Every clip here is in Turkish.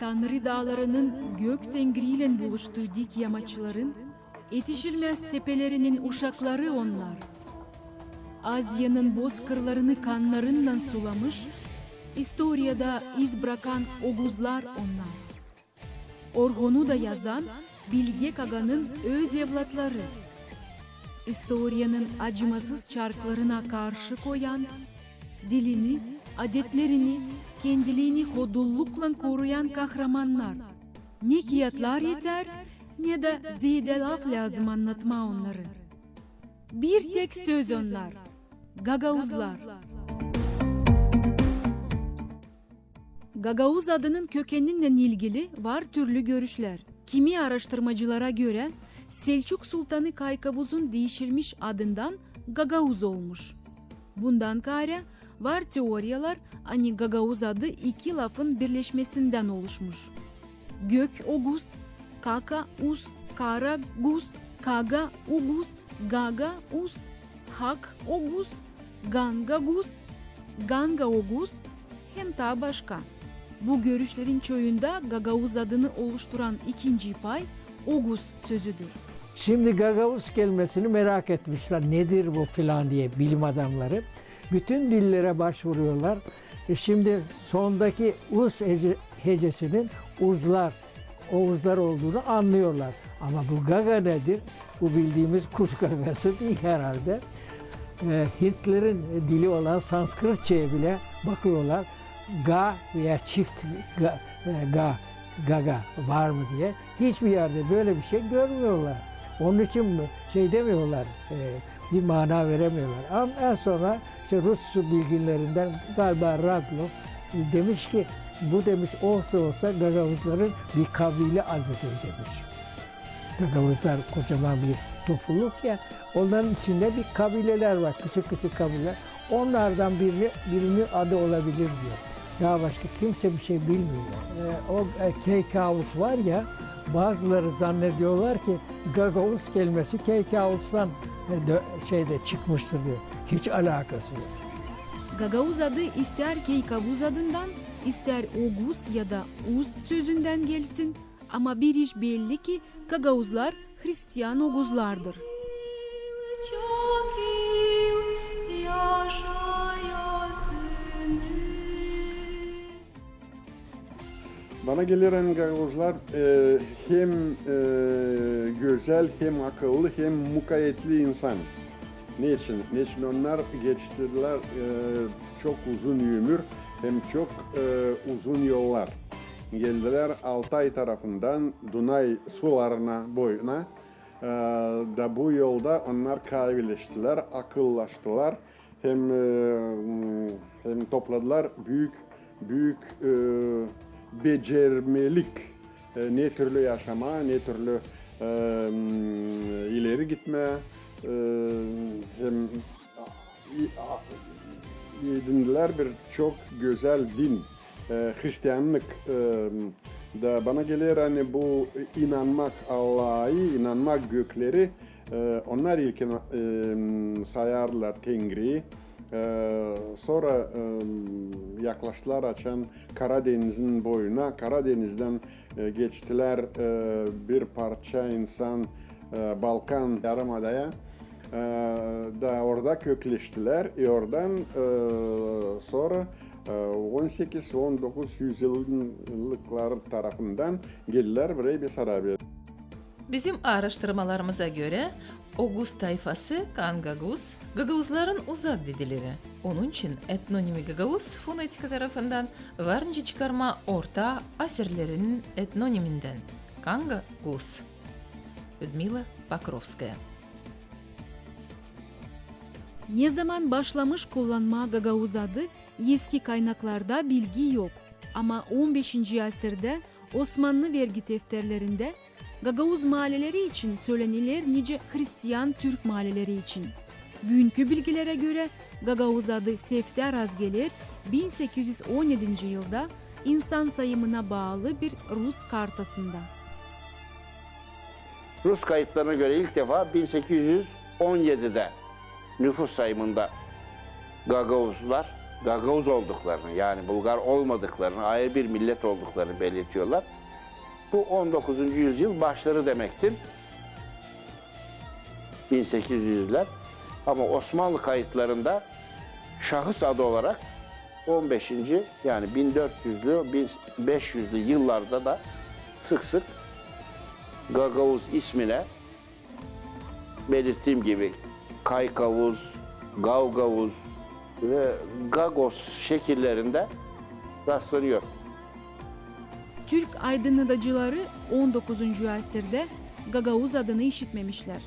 Tanrı dağlarının gök tengriyle buluştuğu dik yamaçların, yetişilmez tepelerinin uşakları onlar. Asya'nın bozkırlarını kanlarından sulamış, İstorya'da iz bırakan oguzlar onlar. Orhon'u da yazan Bilge Kaga'nın öz evlatları. İstorya'nın acımasız çarklarına karşı koyan, dilini, adetlerini, kendiliğini hodullukla koruyan kahramanlar. Ne kıyatlar yeter, ne de ziyade laf lazım anlatma onları. Bir tek söz onlar, Gagauzlar. Gagauz adının kökeninle ilgili var türlü görüşler. Kimi araştırmacılara göre Selçuk Sultanı Kaykabuz'un değişilmiş adından Gagauz olmuş. Bundan gayrı var teoriyalar hani Gagauz adı iki lafın birleşmesinden oluşmuş. Gök Oguz, Kaka Uz, Kara Guz, Kaga Uguz, Gaga Uz, Hak Oguz, Ganga Guz, Ganga Oguz hem daha başka. Bu görüşlerin çoğunda Gagauz adını oluşturan ikinci pay Oguz sözüdür. Şimdi Gagavuz kelimesini merak etmişler. Nedir bu filan diye bilim adamları. Bütün dillere başvuruyorlar. Şimdi sondaki uz hecesinin uzlar, oğuzlar olduğunu anlıyorlar. Ama bu gaga nedir? Bu bildiğimiz kuş gagası değil herhalde. Hintlerin dili olan Sanskritçe'ye bile bakıyorlar. Ga veya çift gaga var mı diye. Hiçbir yerde böyle bir şey görmüyorlar. Onun için şey demiyorlar, bir mana veremiyorlar. Ama en sonra işte Rus bilginlerinden galiba Raglov demiş ki bu demiş olsa Gagavuzların bir kabile adıdır demiş. Gagavuzlar kocaman bir topluluk ya, onların içinde bir kabileler var, küçük küçük kabileler. Onlardan birinin adı olabilir diyor. Daha başka kimse bir şey bilmiyor. O Keykavus var ya, bazıları zannediyorlar ki Gagavuz kelimesi Keykavus'tan çıkmıştır diyor. Hiç alakası yok. Gagauz adı ister Keykavuz adından, ister Ogus ya da Uz sözünden gelsin ama bir iş belli ki Gagauzlar Hristiyan Oguzlardır. Bana gelen Gagavuzlar hem güzel, hem akıllı, hem mukayyetli insan. Niçin? Niçin onlar geçtiler çok uzun ömür, hem çok uzun yollar. Geldiler Altay tarafından Dunay sularına boyuna. Da bu yolda onlar kahveleştiler, akıllaştılar. Hem topladılar büyük becermelik, ne türlü yaşama, ne türlü ileri gitme, hem edindiler bir çok güzel din, Hristiyanlık da bana gelir hani bu inanmak Allah'a, inanmak gökleri, onlar ilk sayarlar Tengri'yi. Sonra yaklaştılar açan Karadeniz'in boyuna. Karadeniz'den geçtiler bir parça insan Balkan Yarımada'ya. Da orada kökleştiler. Oradan sonra 18-19 yüzyıllıklar tarafından geldiler buraya Besarabya. Bizim araştırmalarımıza göre Oguz tayfası Kangaguz, Gagauzların uzak dedileri. Onun için etnonimi Gagauz fonetika tarafından varınca çıkarma Orta Asirlerinin etnoniminden Kangaguz. Людмила Покровская. Ne zaman başlamış kullanma Gagauz adı eski kaynaklarda bilgi yok. Ama 15. asırda Osmanlı vergi defterlerinde Gagauz mahalleleri için söylenilir nice Hristiyan Türk mahalleleri için. Bugünkü bilgilere göre Gagauz adı Sefter Azgeler 1817 yılda insan sayımına bağlı bir Rus kartasında. Rus kayıtlarına göre ilk defa 1817'de nüfus sayımında Gagauzlar Gagavuz olduklarını, yani Bulgar olmadıklarını, ayrı bir millet olduklarını belirtiyorlar. Bu 19. yüzyıl başları demektir. 1800'ler. Ama Osmanlı kayıtlarında şahıs adı olarak 15. yani 1400'lü, 1500'lü yıllarda da sık sık Gagavuz ismine belirttiğim gibi Kaykavuz, Gavgavuz ve Gagos şekillerinde rastlanıyor. Türk aydınlatıcıları 19. asırda Gagavuz adını işitmemişler.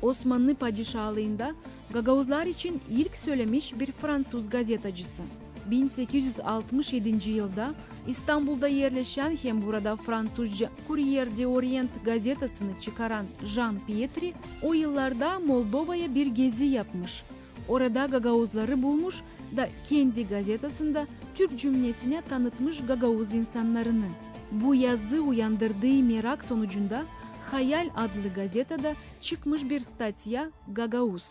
Osmanlı padişahlığında Gagavuzlar için ilk söylemiş bir Fransız gazetacısı. 1867 yılda İstanbul'da yerleşen hem burada Fransızca Courrier de Orient gazetesini çıkaran Jean Pietri o yıllarda Moldova'ya bir gezi yapmış. Orada Gagavuzları bulmuş da kendi gazetesinde Türk cümlesine tanıtmış Gagavuz insanlarını. Bu yazı uyandırdığı merak sonucunda Hayal adlı gazetede çıkmış bir statya Gagavuz.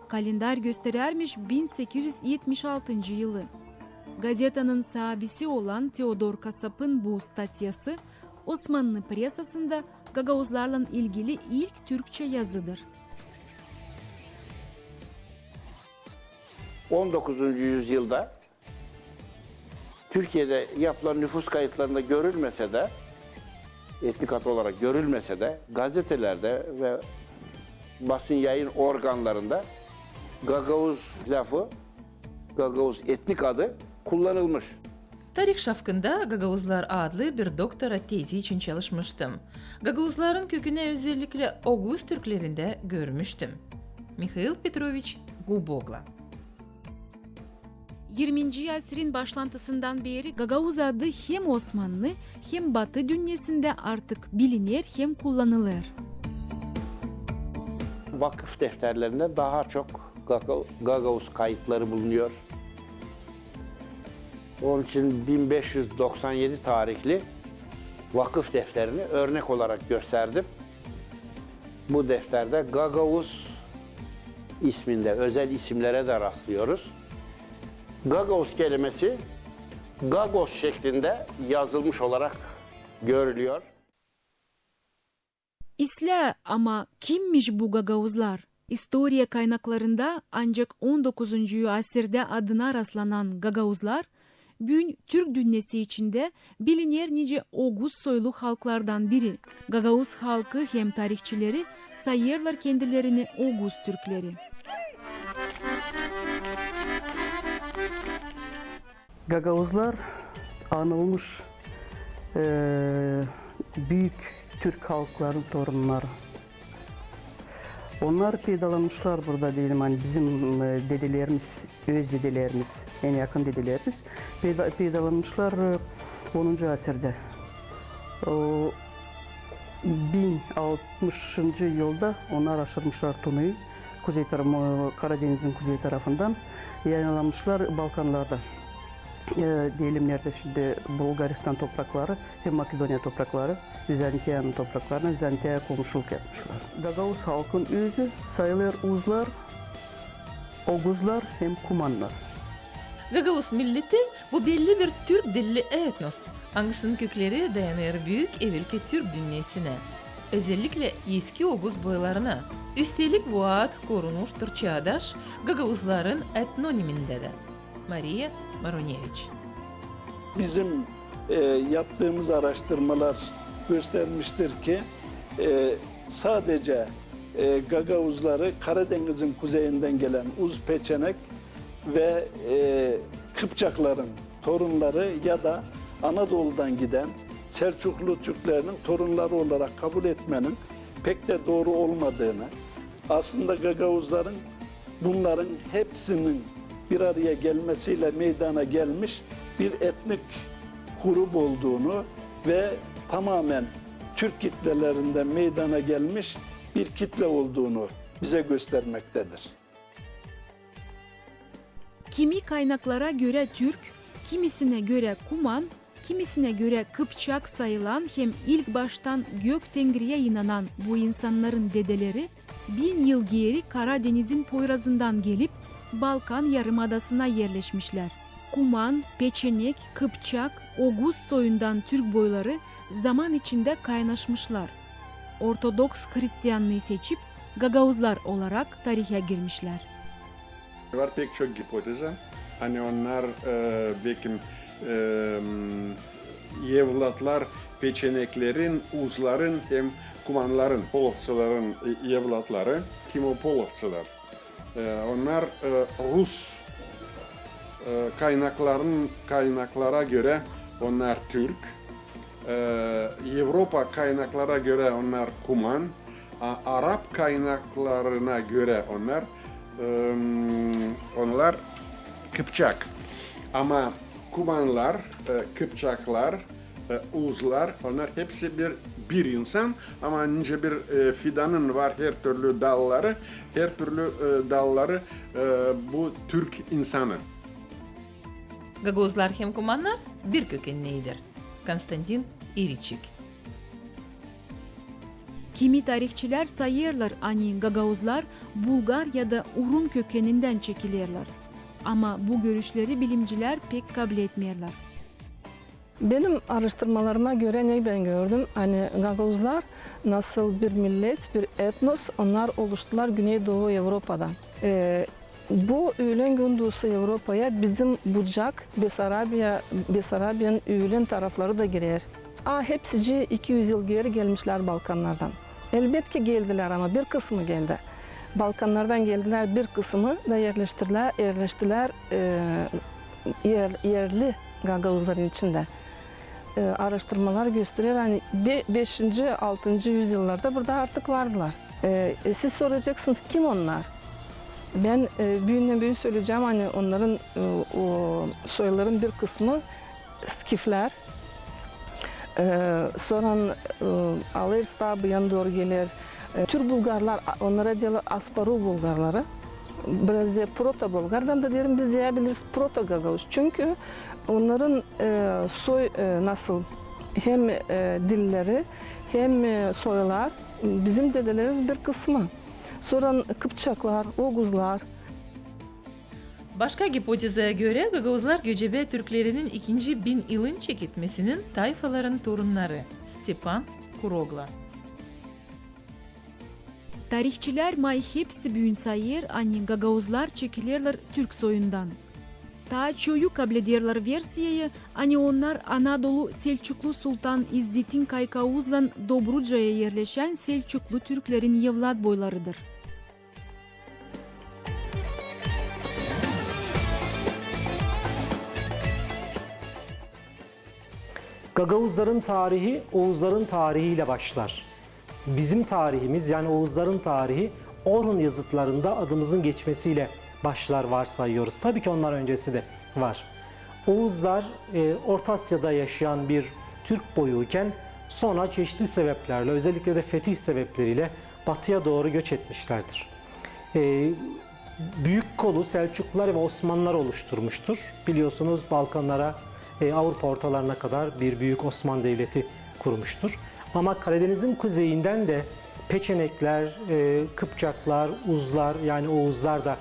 Kalender gösterermiş 1876 yılı. Gazetenin sahibisi olan Teodor Kasap'ın bu statyası Osmanlı presasında Gagavuzlarla ilgili ilk Türkçe yazıdır. 19. yüzyılda Türkiye'de yapılan nüfus kayıtlarında görülmese de, etnik hat olarak görülmese de gazetelerde ve basın yayın organlarında Gagavuz lafı, Gagavuz etnik adı kullanılmış. Tarih şafkında Gagavuzlar adlı bir doktora tezi için çalışmıştım. Gagavuzların kökünü özellikle Oğuz Türklerinde görmüştüm. Mikhail Petrovich Gubogla. 20. asrın başlantısından beri Gagavuz adı hem Osmanlı hem Batı dünyasında artık bilinir hem kullanılır. Vakıf defterlerinde daha çok Gagavuz kayıtları bulunuyor. Onun için 1597 tarihli vakıf defterini örnek olarak gösterdim. Bu defterde Gagavuz isminde özel isimlere de rastlıyoruz. Gagavuz kelimesi Gagos şeklinde yazılmış olarak görülüyor. İsla ama kimmiş bu Gagavuzlar? İstoria kaynaklarında ancak 19. asırda adına rastlanan Gagavuzlar, bugün Türk dünyası içinde bilinir nice Oğuz soylu halklardan biri. Gagavuz halkı hem tarihçileri sayırlar kendilerini Oğuz Türkleri. Gagavuzlar anılmış büyük Türk halkların torunları. Onlar peydalanmışlar burada diyelim, hani bizim dedelerimiz, öz dedelerimiz, en yakın dedelerimiz peydalanmışlar 10. asırda. O 1060. yılda onlar aşırmışlar Tunu'yu, kuzey tarafı, Karadeniz'in kuzey tarafından yayınlanmışlar Balkanlarda. Diyelim nerede şimdi Bulgaristan toprakları hem Makedonya toprakları, Vizantiya'nın topraklarına Vizantiya'ya komşuluk yapmışlar. Gagavuz halkın özü sayılır Uzlar, Oğuzlar hem Kumanlar. Gagavuz milleti bu belli bir Türk dilli etnos. Hangisinin kökleri dayanır büyük evvelki Türk dünyasına. Özellikle eski Oğuz boylarına. Üstelik bu ad korunmuştur çağdaş Gagavuzların etnoniminde de. Maria Maronevich. Bizim yaptığımız araştırmalar göstermiştir ki sadece Gagavuzları Karadeniz'in kuzeyinden gelen Uz-Peçenek ve Kıpçakların torunları ya da Anadolu'dan giden Selçuklu Türklerinin torunları olarak kabul etmenin pek de doğru olmadığını, aslında Gagavuzların bunların hepsinin bir araya gelmesiyle meydana gelmiş bir etnik grup olduğunu ve tamamen Türk kitlelerinden meydana gelmiş bir kitle olduğunu bize göstermektedir. Kimi kaynaklara göre Türk, kimisine göre Kuman, kimisine göre Kıpçak sayılan hem ilk baştan gök tengriye inanan bu insanların dedeleri 1000 yıl geri Karadeniz'in Poyraz'ından gelip Balkan Yarımadası'na yerleşmişler. Kuman, Peçenek, Kıpçak, Oğuz soyundan Türk boyları zaman içinde kaynaşmışlar. Ortodoks Hristiyanlığı seçip Gagauzlar olarak tarihe girmişler. Var pek çok hipoteze. Hani onlar belki evlatlar Peçeneklerin, Uzların hem Kumanların, Polovçıların evlatları. Kim o Polovçılar? Onlar Rus kaynaklara göre onlar Türk. Avrupa kaynaklara göre onlar Kuman. Arap kaynaklarına göre onlar Kıpçak. Ama Kumanlar, Kıpçaklar, Uzlar, onlar hepsi bir insan ama nice bir fidanın var her türlü dalları bu Türk insanı. Gagauzlar hem Kumanlar bir kökenlidir. Konstantin İriçik. Kimi tarihçiler sayırlar hani Gagauzlar Bulgar ya da Urum kökeninden çekilirler. Ama bu görüşleri bilimciler pek kabul etmiyorlar. Benim araştırmalarıma göre ne ben gördüm? Hani Gagauzlar nasıl bir millet, bir etnos, onlar oluştular Güneydoğu Avrupa'dan. Bu öğlen gündoğusu Avrupa'ya bizim Bucak, Besarabya'nın öğlen tarafları da girer. Hepsici 200 yıl geri gelmişler Balkanlardan. Elbette geldiler ama bir kısmı geldi. Balkanlardan geldiler, bir kısmı da yerleştiler yerli Gagauzların içinde. Araştırmalar gösteriyor hani 5. 6. yüzyıllarda burada artık vardılar. Siz soracaksınız kim onlar? Ben büyüğünden söyleyeceğim hani onların soyların bir kısmı Skifler. Sonra Alırsta bu yana doğru gelir. Türk Bulgarlar, onlara diyorlar Asparu Bulgarları. Biraz da Proto Bulgar. Ben de derim biz diyebiliriz Proto Gagauz. Çünkü onların soy nasıl hem dilleri hem soylar bizim dedelerimiz bir kısmı. Sonra Kıpçaklar, Oğuzlar. Başka hipotezeye göre Gagauzlar göçebe Türklerinin 2. 1000 yılın çekitmesinin tayfaların torunları Stepan Kurogla. Tarihçiler hepsi büyün sayır hani Gagauzlar çekilirler Türk soyundan. Ta çoyu kabul ederler versiyayı hani onlar Anadolu Selçuklu Sultan İzzettin Kaykavuz'la Dobruca'ya yerleşen Selçuklu Türklerin evlat boylarıdır. Gagauzların tarihi Oğuzların tarihiyle başlar. Bizim tarihimiz yani Oğuzların tarihi Orhun yazıtlarında adımızın geçmesiyle başlar varsayıyoruz. Tabii ki ondan öncesi de var. Oğuzlar Orta Asya'da yaşayan bir Türk boyuyken sonra çeşitli sebeplerle özellikle de fetih sebepleriyle batıya doğru göç etmişlerdir. Büyük kolu Selçuklular ve Osmanlılar oluşturmuştur. Biliyorsunuz Balkanlara, Avrupa ortalarına kadar bir büyük Osmanlı Devleti kurmuştur. Ama Karadeniz'in kuzeyinden de Peçenekler, Kıpçaklar, Uzlar yani Oğuzlar da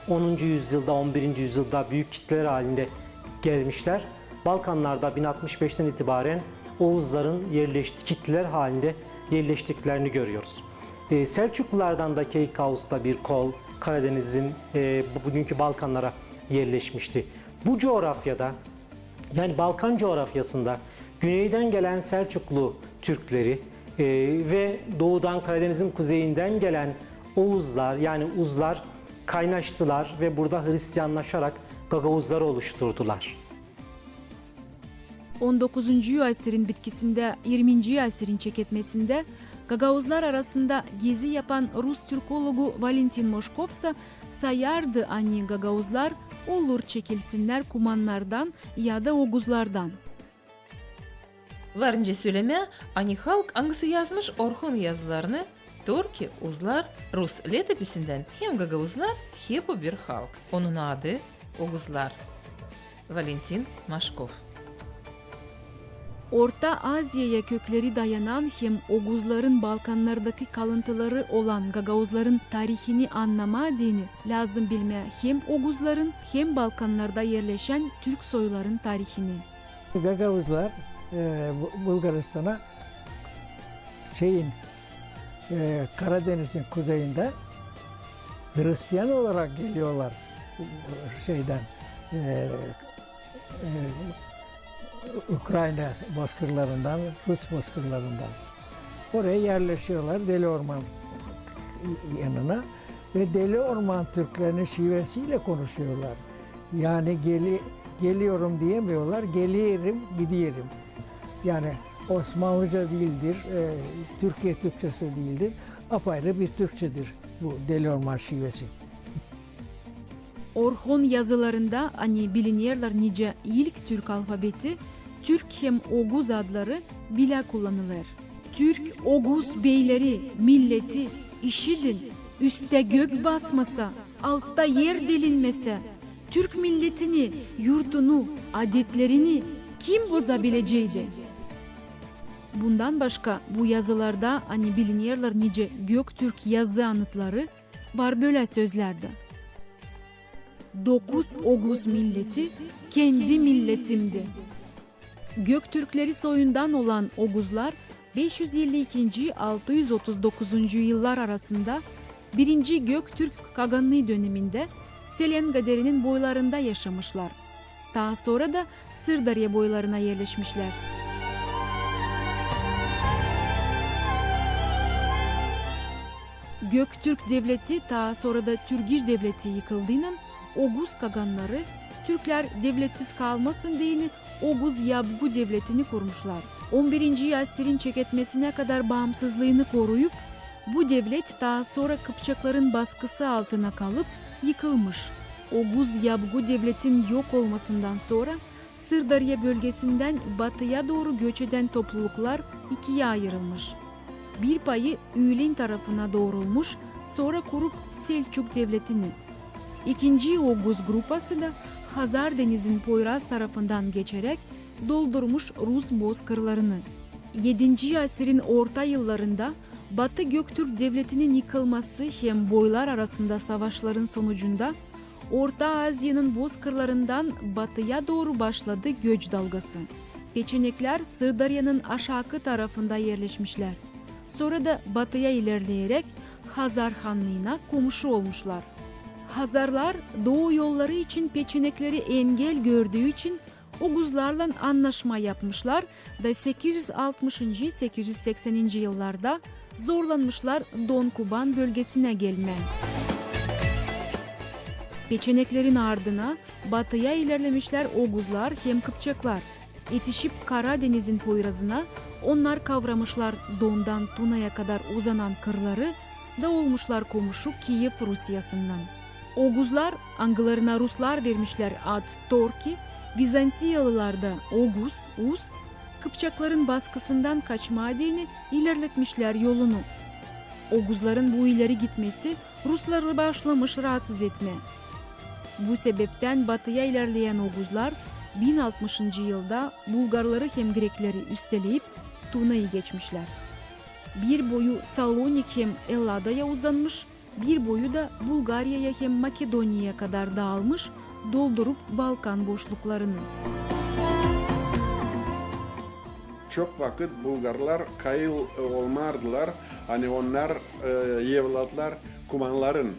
10. yüzyılda, 11. yüzyılda büyük kitleler halinde gelmişler. Balkanlarda 1065'ten itibaren Oğuzların kitleler halinde yerleştiklerini görüyoruz. Selçuklulardan da Keykaus'ta bir kol Karadeniz'in bugünkü Balkanlara yerleşmişti. Bu coğrafyada yani Balkan coğrafyasında güneyden gelen Selçuklu Türkleri ve doğudan Karadeniz'in kuzeyinden gelen Oğuzlar yani Uzlar kaynaştılar ve burada Hristiyanlaşarak Gagauzları oluşturdular. 19. asırın bitkisinde 20. asırın çeketmesinde Gagauzlar arasında gezi yapan Rus Türkologu Valentin Moshkovsa sayardı hani Gagauzlar olur çekilsinler Kumanlardan ya da Oğuzlardan. Varınca söyleme, hani halk hangisi yazmış Orhun yazılarını, Torki, Uzlar, Rus letopisinden hem Gagauzlar hem bir halk. Onun adı Oğuzlar. Valentin Moshkov. Orta Asya'ya kökleri dayanan hem Oğuzların Balkanlardaki kalıntıları olan Gagauzların tarihini anlama adını lazım bilmeye hem Oğuzların hem Balkanlarda yerleşen Türk soyların tarihini. Gagavuzlar Bulgaristan'a Karadeniz'in kuzeyinde Hristiyan olarak geliyorlar Ukrayna bozkırlarından, Rus bozkırlarından. Oraya yerleşiyorlar Deli Orman yanına ve Deli Orman Türklerinin şivesiyle konuşuyorlar. Yani geliyorum diyemiyorlar, gelirim, gidiyorum. Yani Osmanlıca değildir, Türkiye Türkçesi değildir, apayrı bir Türkçedir bu Deli Orman şivesi. Orhon yazılarında bilinirler nice ilk Türk alfabeti, Türk hem Oğuz adları bile kullanılır. Türk, Oğuz beyleri, milleti, işidin, üstte gök basmasa, altta yer delinmese, Türk milletini, yurtunu, adetlerini kim bozabileceğiydi? Bundan başka bu yazılarda bilinirler nice Göktürk yazı anıtları var böyle sözlerde. 9 Oğuz milleti kendi milletimdi. Göktürkleri soyundan olan Oğuzlar 552-639 yıllar arasında 1. Göktürk Kaganlığı döneminde Selen Gaderi'nin boylarında yaşamışlar. Daha sonra da Sırdarya boylarına yerleşmişler. Göktürk devleti daha sonra da Türgiş devleti yıkıldığının Oğuz Kaganları Türkler devletsiz kalmasın diye Oğuz Yabgu devletini kurmuşlar. 11. asırın çöketmesine kadar bağımsızlığını koruyup bu devlet daha sonra Kıpçakların baskısı altına kalıp yıkılmış. Oğuz Yabgu devletin yok olmasından sonra Sırdarya bölgesinden batıya doğru göç eden topluluklar ikiye ayrılmış. Bir payı Ülen tarafına doğrulmuş, sonra kurup Selçuk devletini. İkinci Oğuz grupası da Hazar Denizi'nin Poyraz tarafından geçerek doldurmuş Rus bozkırlarını. 7. asırın orta yıllarında Batı Göktürk Devleti'nin yıkılması hem boylar arasında savaşların sonucunda Orta Asya'nın bozkırlarından batıya doğru başladı göç dalgası. Peçenekler Sırdarya'nın aşağı tarafında yerleşmişler. Sonra da batıya ilerleyerek Hazar Hanlığı'na komşu olmuşlar. Hazarlar doğu yolları için peçenekleri engel gördüğü için Oğuzlarla anlaşma yapmışlar da 860-880 yıllarda zorlanmışlar Don Kuban bölgesine gelmeye. Peçeneklerin ardına batıya ilerlemişler Oğuzlar hem Kıpçaklar. Yetişip Karadeniz'in Poyraz'ına onlar kavramışlar Don'dan Tuna'ya kadar uzanan kırları da olmuşlar komşu Kiev Rusyasından. Oğuzlar angılarına Ruslar vermişler ad Torki, Bizantiyalılar da Oğuz, Uz, Kıpçakların baskısından kaçma adını ilerletmişler yolunu. Oğuzların bu ileri gitmesi Rusları başlamış rahatsız etmeye. Bu sebepten batıya ilerleyen Oğuzlar 1060. yılda Bulgarları hem Grekleri üsteleyip Tuna'yı geçmişler. Bir boyu Salonik hem Ellada'ya uzanmış, bir boyu da Bulgarya'ya hem Makedonya'ya kadar dağılmış, doldurup Balkan boşluklarını. Çok vakit Bulgarlar kayıl olmardılar. Onlar evlatlar kumanların.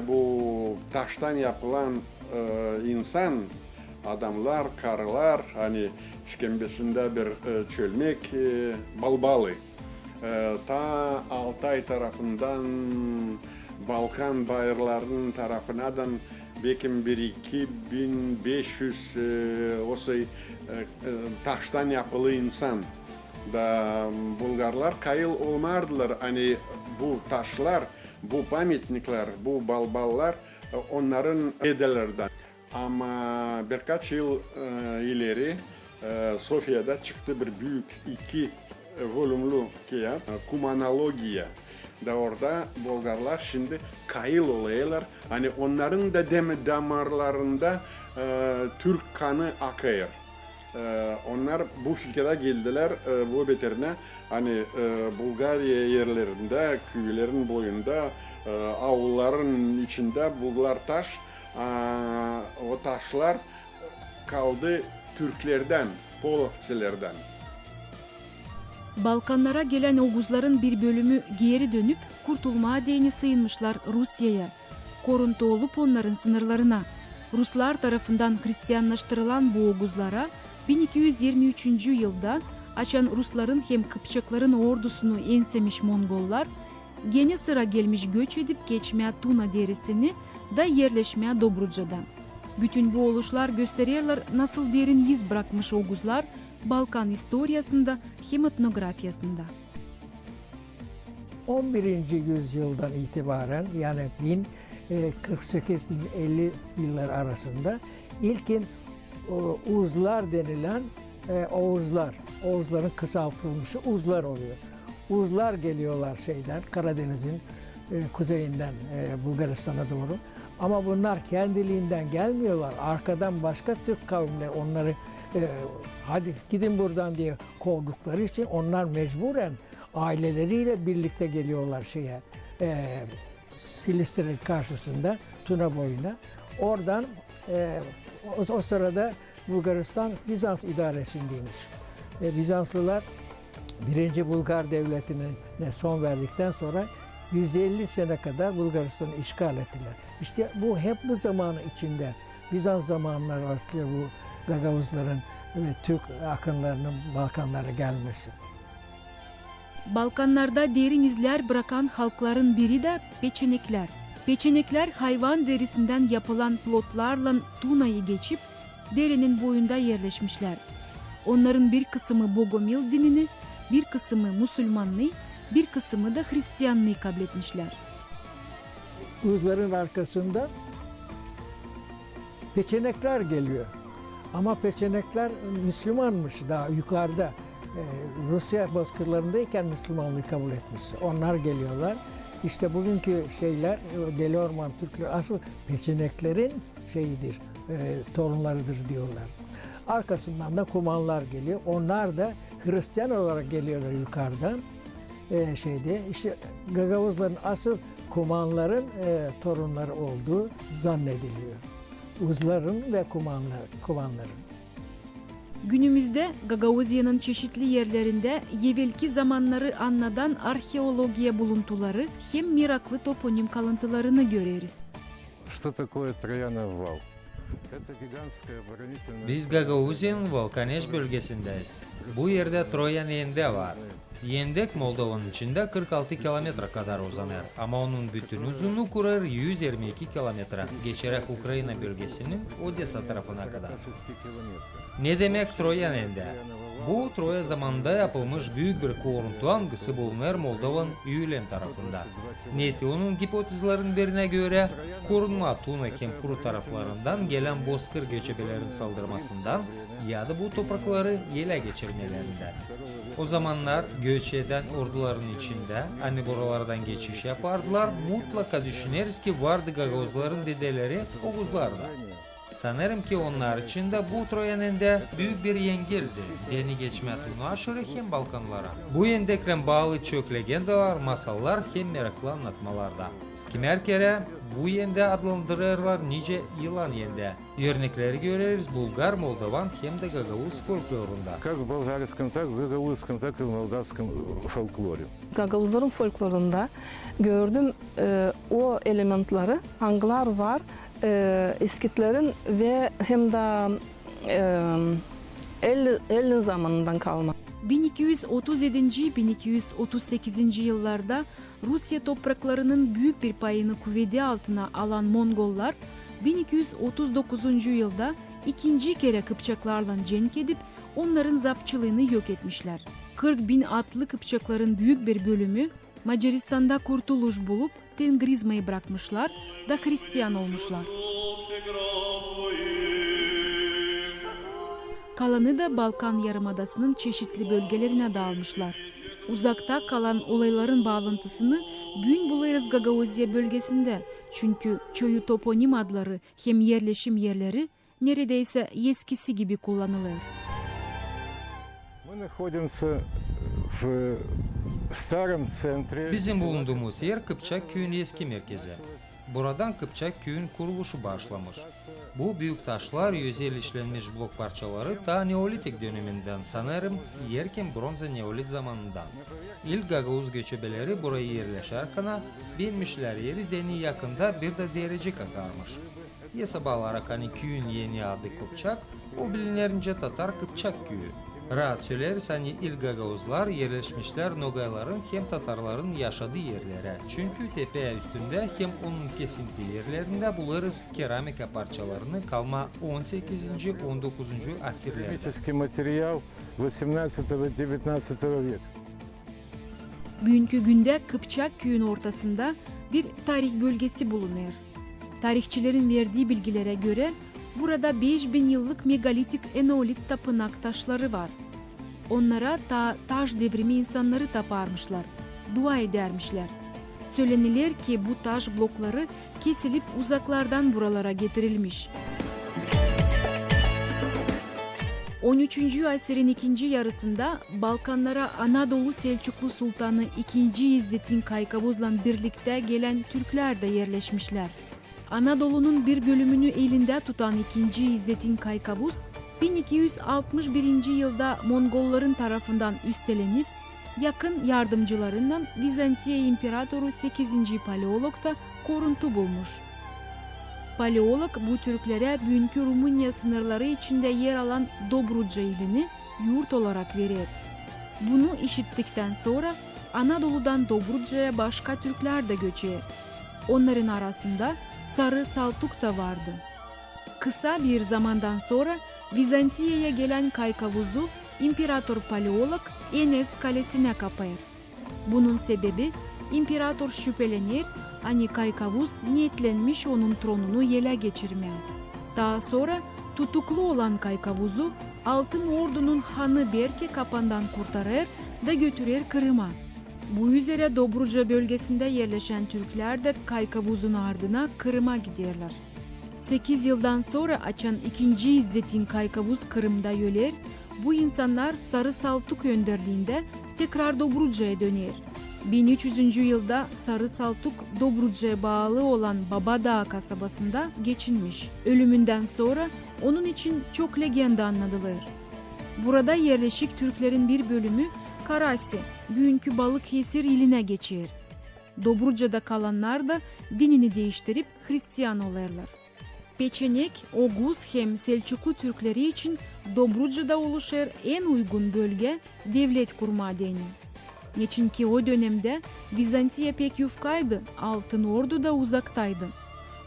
Bu taştan yapılan insan, adamlar, karılar, işkembesinde bir çölmek balbalı. Ta Altay tarafından Balkan bayırlarının tarafından belki 1-2 taştan yapılı insan da Bulgarlar kayıl olmardılar. Bu taşlar, bu pamitnikler, bu balballar onların edelerden. Ama birkaç yıl ileri Sofya'da çıktı bir büyük 2 volümlü kitap, Kumanologiya. Da orada Bulgarlar şimdi kayıl oluyorlar. Onların da damarlarında Türk kanı akıyor. Onlar bu fikre geldiler bu beterine hani Bulgarya yerlerinde, köylerin boyunda, avulların içinde bulgular taş, o taşlar kaldı Türklerden, Polovçilerden. Balkanlara gelen Oğuzların bir bölümü geri dönüp kurtulmaya değini sığınmışlar Rusya'ya. Koruntu olup onların sınırlarına. Ruslar tarafından Hristiyanlaştırılan bu Oğuzlara 1223. yılda açan Rusların hem Kıpçakların ordusunu ensemiş Mongollar, gene sıra gelmiş göç edip geçmeye Tuna derisini da yerleşmeye Dobruca'da. Bütün bu oluşlar gösteriyorlar nasıl derin iz bırakmış Oğuzlar Balkan historiasında hem etnografyasında. 11. yüzyıldan itibaren yani 1048-1050 yıllar arasında ilkin Uzlar denilen Oğuzların kısaltılmışı Uzlar oluyor. Uzlar geliyorlar Karadeniz'in kuzeyinden Bulgaristan'a doğru. Ama bunlar kendiliğinden gelmiyorlar. Arkadan başka Türk kavimleri onları hadi gidin buradan diye kovdukları için onlar mecburen aileleriyle birlikte geliyorlar Silistre'nin karşısında Tuna boyuna. Oradan o sırada Bulgaristan Bizans idaresindeymiş. Bizanslılar 1. Bulgar Devleti'ne son verdikten sonra 150 sene kadar Bulgaristan'ı işgal ettiler. İşte hep bu zamanı içinde Bizans zamanları başlıyor bu Gagavuzların ve Türk akınlarının Balkanlara gelmesi. Balkanlarda derin izler bırakan halkların biri de Peçenekler. Peçenekler hayvan derisinden yapılan plotlarla Tuna'yı geçip derenin boyunda yerleşmişler. Onların bir kısmı Bogomil dinini, bir kısmı Müslümanlığı, bir kısmı da Hristiyanlığı kabul etmişler. Uzların arkasında Peçenekler geliyor. Ama Peçenekler Müslümanmış daha yukarıda. Rusya bozkırlarındayken Müslümanlığı kabul etmiş. Onlar geliyorlar. İşte bugünkü Deli Orman Türkleri asıl Peçeneklerin torunlarıdır diyorlar. Arkasından da Kumanlar geliyor. Onlar da Hristiyan olarak geliyorlar yukarıdan. İşte Gagavuzların asıl Kumanların torunları olduğu zannediliyor. Uzların ve Kumanların. Günümüzde Gagauzya'nın çeşitli yerlerinde evvelki zamanları anlatan arheologiya buluntuları hem meraklı toponim kalıntılarını göreriz. Biz Gagauzya'nın Volkaneş bölgesindeyiz. Bu yerde Troyan Yende var. Yendek Moldova'nın içinde 46 kilometre kadar uzanır ama onun bütün uzunluğu kurar 122 kilometre geçerek Ukrayna bölgesinin Odessa tarafına kadar. Ne demek Troyan Yende? Bu Troya zamanında yapılmış büyük bir kuruntu hangisi bulunur Moldova'nın Üyülen tarafında. Netion'un hipotezlerin birine göre korunma Tuna Kempuru taraflarından gelen bozkır göçebelerin saldırmasından ya da bu toprakları ele geçirmelerinden. O zamanlar göç eden orduların içinde hani buralardan geçiş yapardılar, mutlaka düşüneriz ki vardı Gagavuzların dedeleri Oğuzlarda. Sanırım ki onlar için de bu Troyan'ında büyük bir yengildi. Deni geçme Tuna aşırı hem Balkanlara. Bu yendekle bağlı çok legendalar, masallar hem meraklı anlatmalarda. Kimer kere bu yende adlandırırlar nice yılan yende. Örnekleri görürüz Bulgar, Moldovan hem de Gagavuz folklorunda. Как в болгарском, так в гагаузском, так и в молдавском folkloru. Gagavuzların folklorunda gördüm o elementleri hangiler var İskitlerin ve hem de el zamanından kalma. 1237-1238 yıllarda Rusya topraklarının büyük bir payını kuvveti altına alan Mongollar 1239 yılda ikinci kere Kıpçaklarla cenk edip onların zapçılığını yok etmişler. 40.000 atlı Kıpçakların büyük bir bölümü Macaristan'da kurtuluş bulup Tengrizma'yı bırakmışlar da Hristiyan olmuşlar. Kalanı da Balkan Yarımadası'nın çeşitli bölgelerine dağılmışlar. Uzakta kalan olayların bağlantısını bugün buluruz Gagauzya bölgesinde. Çünkü çoğu toponim adları hem yerleşim yerleri neredeyse eskisi gibi kullanılır. Мы находимся в старом центре. Bizim bulunduğumuz yer Kıpçak köyün eski merkezi. Buradan Kıpçak köyün kuruluşu başlamış. Bu büyük taşlar yüzeyle işlenmiş blok parçaları ta Neolitik döneminden sanırım yerken Bronza Neolit zamanından. İlk Gagauz göçebeleri buraya yerleşerken bilmişler yeri deni yakında bir de derece kakarmış. Yasaba olarak hani köyün yeni adı Kıpçak, o bilinerince Tatar Kıpçak köyü. Rahat söyleriz hani ilk Gagauzlar yerleşmişler Nogayların hem Tatarların yaşadığı yerlere. Çünkü tepe üstünde hem onun kesinti yerlerinde buluruz keramika parçalarını kalma 18. 19. asırlarda. Керамический материал 18-19 века. Bugünkü günde Kıpçak köyün ortasında bir tarih bölgesi bulunur. Tarihçilerin verdiği bilgilere göre burada 5000 yıllık megalitik eneolit tapınak taşları var. Onlara ta taş devrimi insanları taparmışlar, dua edermişler. Söylenilir ki bu taş blokları kesilip uzaklardan buralara getirilmiş. 13. asırın ikinci yarısında Balkanlara Anadolu Selçuklu Sultanı II. İzzet'in Kaykavuz'la birlikte gelen Türkler de yerleşmişler. Anadolu'nun bir bölümünü elinde tutan II. İzzet'in Kaykavuz, 1261. yılda Mongolların tarafından üstelenip, yakın yardımcılarından Vizantiya İmparatoru 8. Paleolog da koruntu bulmuş. Paleolog bu Türklere bugünkü Rumunya sınırları içinde yer alan Dobruca ilini yurt olarak verir. Bunu işittikten sonra Anadolu'dan Dobruca'ya başka Türkler de göçer. Onların arasında Sarı Saltuk da vardı. Kısa bir zamandan sonra Vizantiya'ya gelen Kaykavuz'u İmparator Paleolog Enes Kalesi'ne kapar. Bunun sebebi İmparator şüphelenir, hani Kaykavuz niyetlenmiş onun tronunu ele geçirmeye. Daha sonra tutuklu olan Kaykavuz'u Altın Ordu'nun hanı Berke Kapan'dan kurtarır da götürür Kırım'a. Bu üzere Dobruca bölgesinde yerleşen Türkler de Kaykavuz'un ardına Kırım'a giderler. 8 yıldan sonra açan II. İzzet'in Kaykavuz Kırım'da yöler, bu insanlar Sarı Saltuk önderliğinde tekrar Dobruca'ya döner. 1300. yılda Sarı Saltuk Dobruca'ya bağlı olan Babadağ kasabasında geçinmiş. Ölümünden sonra onun için çok legenda anlatılır. Burada yerleşik Türklerin bir bölümü Karasi, bugünkü Balıkesir iline geçer. Dobruca'da kalanlar da dinini değiştirip Hristiyan olurlar. Peçenek, Oğuz hem Selçuklu Türkleri için Dobruca'da oluşan en uygun bölge devlet kurma deni. Niçin ki o dönemde Vizantiya pek yufkaydı, Altın Ordu da uzaktaydı.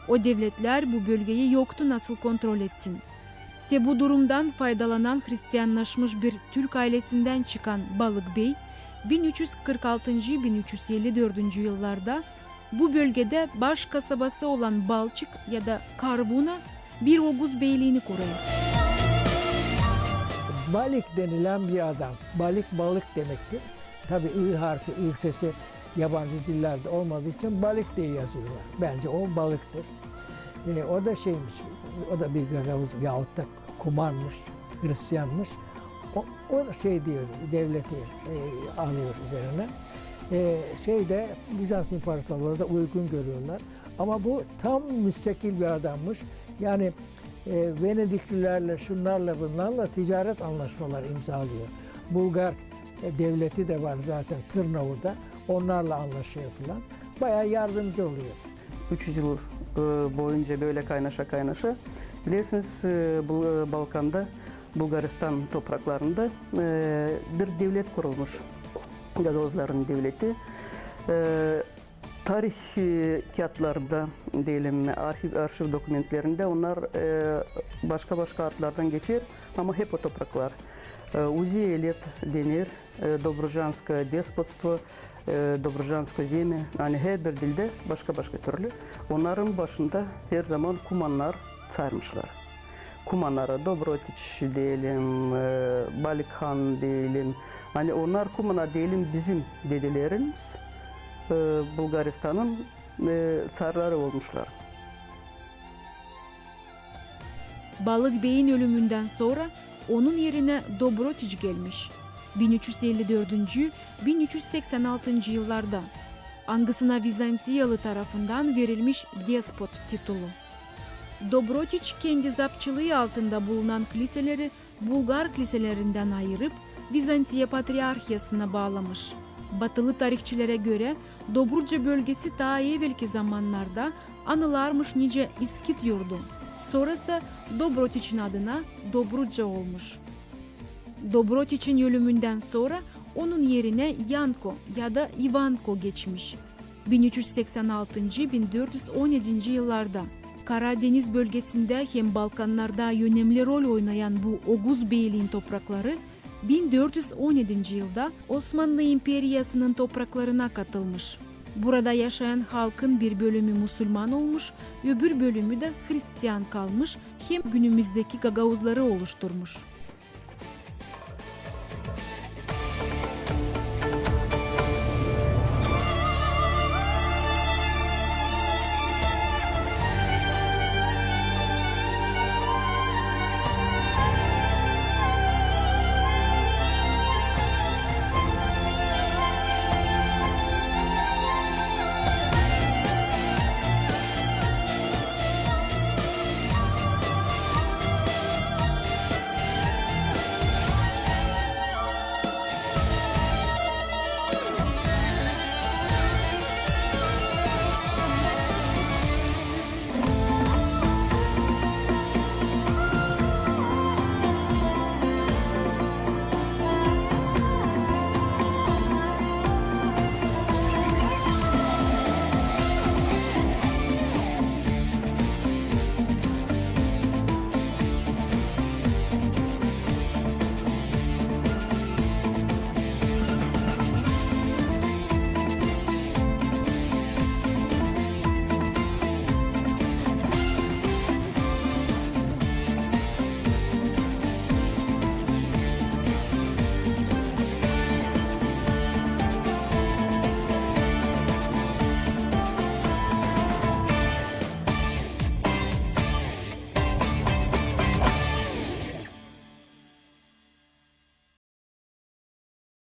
O devletler bu bölgeyi yoktu nasıl kontrol etsin. Bu durumdan faydalanan Hristiyanlaşmış bir Türk ailesinden çıkan Balık Bey, 1346-1354 yıllarda bu bölgede baş kasabası olan Balçık ya da Karvuna bir Oğuz beyliğini kuruyor. Balik denilen bir adam. Balik balık demektir. Tabii I harfi, I sesi yabancı dillerde olmadığı için Balik diye yazıyorlar. Bence o balıktır. O da şeymiş, o da bir Gagavuz yahut da kumarmış, Hristiyanmış. O şey diyor, devleti alıyor üzerine. Bizans İmparatorluğu da uygun görüyorlar. Ama bu tam müstakil bir adammış. Yani Venediklilerle, şunlarla bunlarla ticaret anlaşmaları imzalıyor. Bulgar devleti de var zaten Tırnava'da. Onlarla anlaşıyor falan. Bayağı yardımcı oluyor. 300 yıl boyunca böyle kaynaşa bilirsiniz Balkan'da, Bulgaristan topraklarında bir devlet kurulmuş. Gagavuzların devleti. Tarih kağıtlarında diyelim arşiv dokumentlerinde onlar başka adlardan geçer ama hep o topraklar. Uziyelet denir, Dobruzhansko despotstvo, Dobruzhansko zemi, yani her bir dilde başka türlü. Onların başında her zaman kumanlar sarmışlar. Kumanlara Dobrotiç diyelim, Balikhan diyelim. Hani onlar kumana diyelim bizim dedelerimiz Bulgaristan'ın çarları olmuşlar. Balık Bey'in ölümünden sonra onun yerine Dobrotiç gelmiş. 1354-1386 yıllarda. Angısına Vizantiyalı tarafından verilmiş despot titulu. Dobrotiç kendi zapçılığı altında bulunan kiliseleri Bulgar kiliselerinden ayırıp Vizantiya Patriarhiyasına bağlamış. Batılı tarihçilere göre Dobruca bölgesi daha evvelki zamanlarda anılarmış nice İskit yurdu. Sonrası Dobrotiç'in adına Dobruca olmuş. Dobrotiç'in ölümünden sonra onun yerine Yanko ya da Ivanko geçmiş. 1386-1417 yıllarda Karadeniz bölgesinde hem Balkanlarda önemli rol oynayan bu Oğuz Beyliğin toprakları 1417 yılda Osmanlı İmperiyası'nın topraklarına katılmış. Burada yaşayan halkın bir bölümü Müslüman olmuş, öbür bölümü de Hristiyan kalmış, hem günümüzdeki Gagavuzları oluşturmuş.